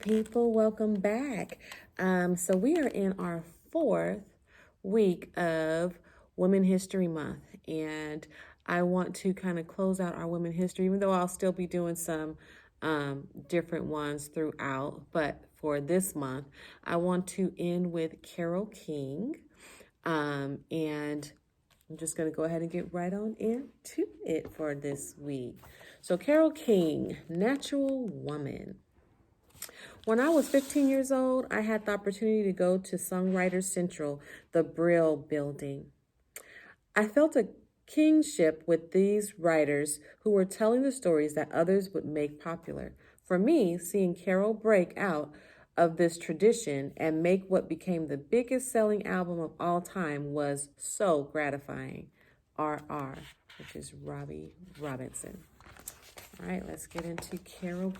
people, welcome back. So we are in our fourth week of Women History Month, and I want to kind of close out our Women History, even though I'll still be doing some different ones throughout. But for this month, I want to end with Carole King, and I'm just going to go ahead and get right on into it for this week. So Carole King, Natural Woman. When I was 15 years old, I had the opportunity to go to Songwriters Central, the Brill building. I felt a kingship with these writers who were telling the stories that others would make popular. For me, seeing Carole break out of this tradition and make what became the biggest selling album of all time was so gratifying. RR, which is Robbie Robertson. All right, let's get into Carole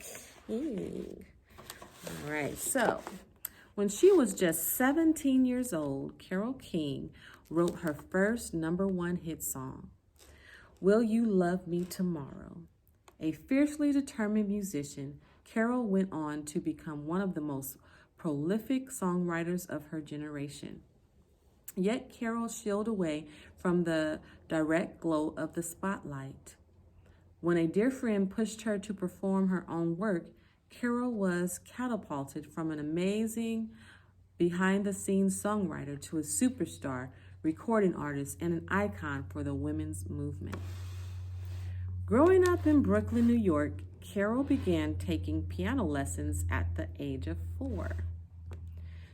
King. All right, so when she was just 17 years old, Carole King wrote her first #1 hit song, Will You Love Me Tomorrow? A fiercely determined musician, Carole went on to become one of the most prolific songwriters of her generation. Yet Carole shielded away from the direct glow of the spotlight. When a dear friend pushed her to perform her own work, Carole was catapulted from an amazing behind-the-scenes songwriter to a superstar, recording artist, and an icon for the women's movement. Growing up in Brooklyn, New York, Carole began taking piano lessons at the age of 4.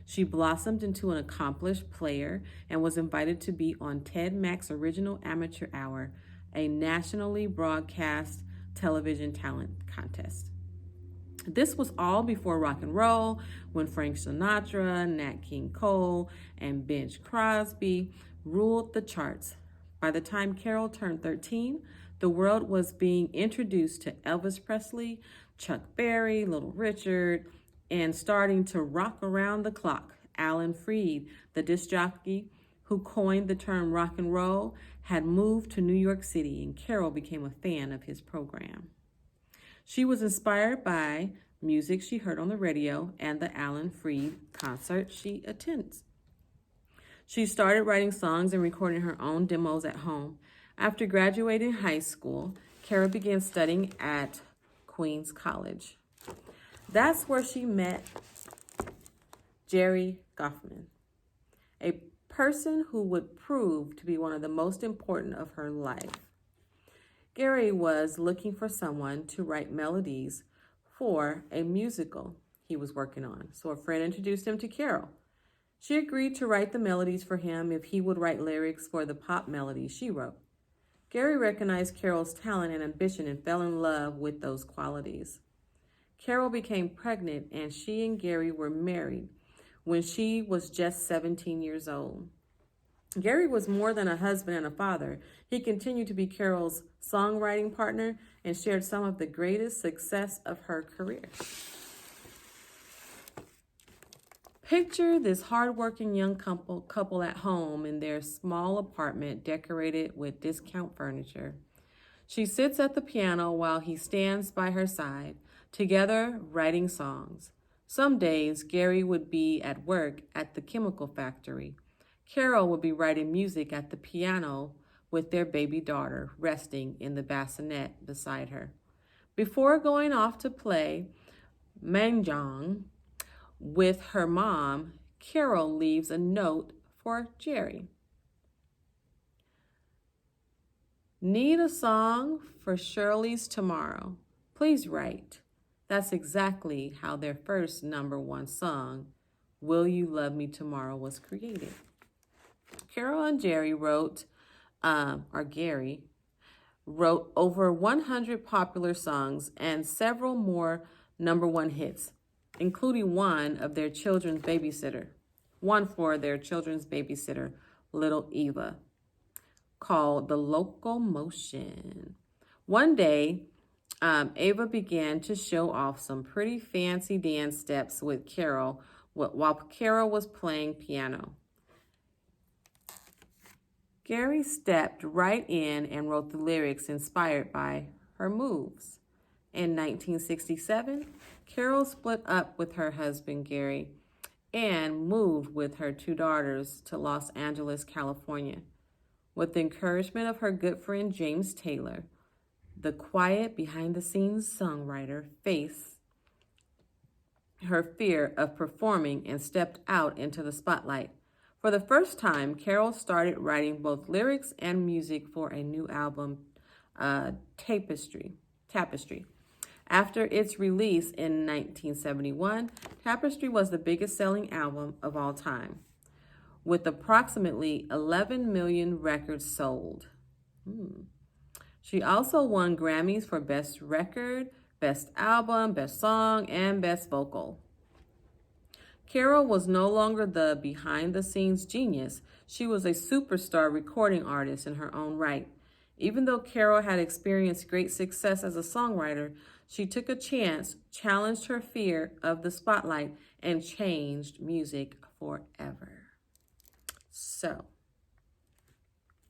She blossomed into an accomplished player and was invited to be on Ted Mack's Original Amateur Hour, a nationally broadcast television talent contest. This was all before rock and roll, when Frank Sinatra, Nat King Cole, and Bing Crosby ruled the charts. By the time Carole turned 13, the world was being introduced to Elvis Presley, Chuck Berry, Little Richard, and starting to rock around the clock. Alan Freed, the disc jockey who coined the term rock and roll, had moved to New York City, and Carole became a fan of his program. She was inspired by music she heard on the radio and the Alan Freed concert she attends. She started writing songs and recording her own demos at home. After graduating high school, Carole began studying at Queens College. That's where she met Jerry Goffman, a person who would prove to be one of the most important of her life. Gary was looking for someone to write melodies for a musical he was working on, so a friend introduced him to Carole. She agreed to write the melodies for him if he would write lyrics for the pop melodies she wrote. Gary recognized Carole's talent and ambition and fell in love with those qualities. Carole became pregnant, and she and Gary were married when she was just 17 years old. Gary was more than a husband and a father. He continued to be Carole's songwriting partner and shared some of the greatest success of her career. Picture this hardworking young couple at home in their small apartment decorated with discount furniture. She sits at the piano while he stands by her side, together writing songs. Some days, Gary would be at work at the chemical factory. Carole would be writing music at the piano with their baby daughter resting in the bassinet beside her. Before going off to play mahjong with her mom, Carole leaves a note for Jerry. Need a song for Shirley's Tomorrow? Please write. That's exactly how their first #1 song, Will You Love Me Tomorrow, was created. Carole and Gary wrote over 100 popular songs and several more #1 hits, including one for their children's babysitter, Little Eva, called The Locomotion. One day, Ava began to show off some pretty fancy dance steps with Carole while Carole was playing piano. Gary stepped right in and wrote the lyrics inspired by her moves. In 1967, Carole split up with her husband, Gary, and moved with her two daughters to Los Angeles, California. With the encouragement of her good friend James Taylor, the quiet behind-the-scenes songwriter faced her fear of performing and stepped out into the spotlight. For the first time, Carole started writing both lyrics and music for a new album, Tapestry. After its release in 1971, Tapestry was the biggest selling album of all time, with approximately 11 million records sold. She also won Grammys for Best Record, Best Album, Best Song, and Best Vocal. Carole was no longer the behind-the-scenes genius. She was a superstar recording artist in her own right. Even though Carole had experienced great success as a songwriter, she took a chance, challenged her fear of the spotlight, and changed music forever. So,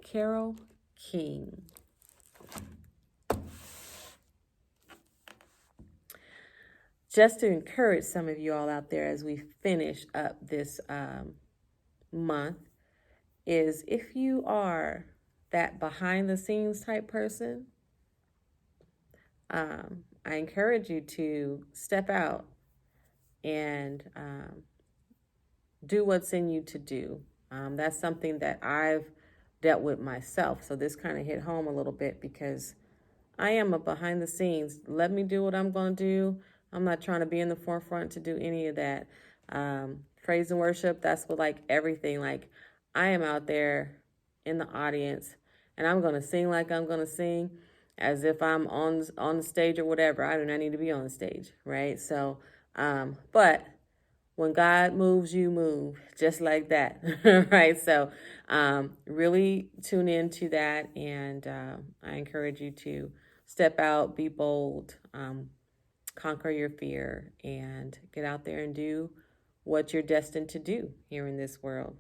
Carole King. Just to encourage some of you all out there as we finish up this month, is if you are that behind the scenes type person, I encourage you to step out and do what's in you to do. That's something that I've dealt with myself. So this kind of hit home a little bit because I am a behind the scenes. Let me do what I'm going to do. I'm not trying to be in the forefront to do any of that. Praise and worship, that's what, like, everything. Like, I am out there in the audience, and I'm going to sing like I'm going to sing as if I'm on the stage or whatever. I do not need to be on the stage, right? So, but when God moves, you move, just like that, right? So really tune into that, and I encourage you to step out, be bold, conquer your fear, and get out there and do what you're destined to do here in this world.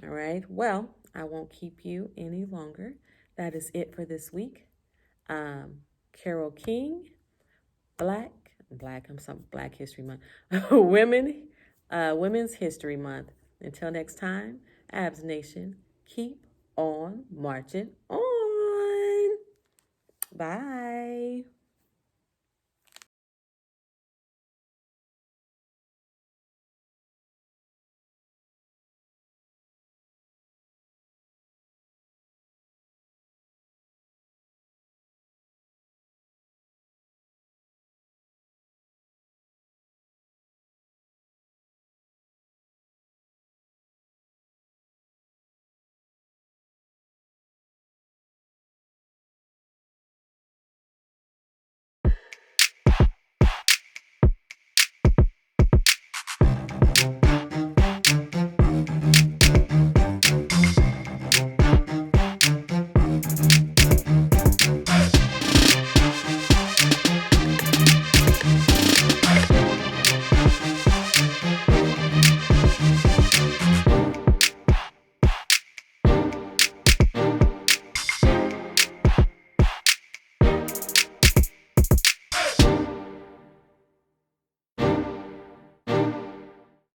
All right. Well, I won't keep you any longer. That is it for this week. Carole King, Black History Month, Women's History Month. Until next time, Abs Nation, keep on marching on. Bye.